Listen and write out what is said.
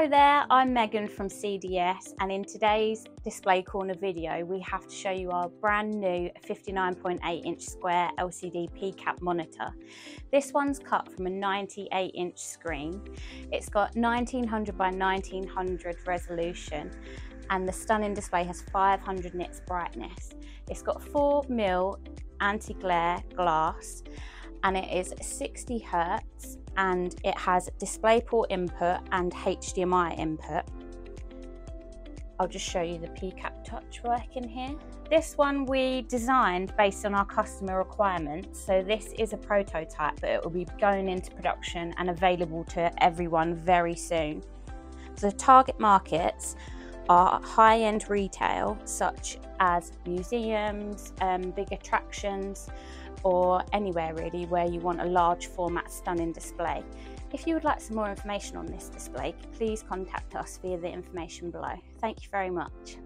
Hello there, I'm Megan from CDS, and in today's Display Corner video we have to show you our brand new 59.8-inch square LCD PCAP monitor. This one's cut from a 98-inch screen. It's got 1900 by 1900 resolution and the stunning display has 500 nits brightness. It's got 4mm anti-glare glass and it is 60 Hz and it has DisplayPort input and HDMI input. I'll just show you the PCAP touch working here. This one we designed based on our customer requirements, so this is a prototype but it will be going into production and available to everyone very soon. So the target markets are high-end retail such as museums, big attractions, or anywhere really where you want a large format stunning display. If you would like some more information on this display, please contact us via the information below. Thank you very much.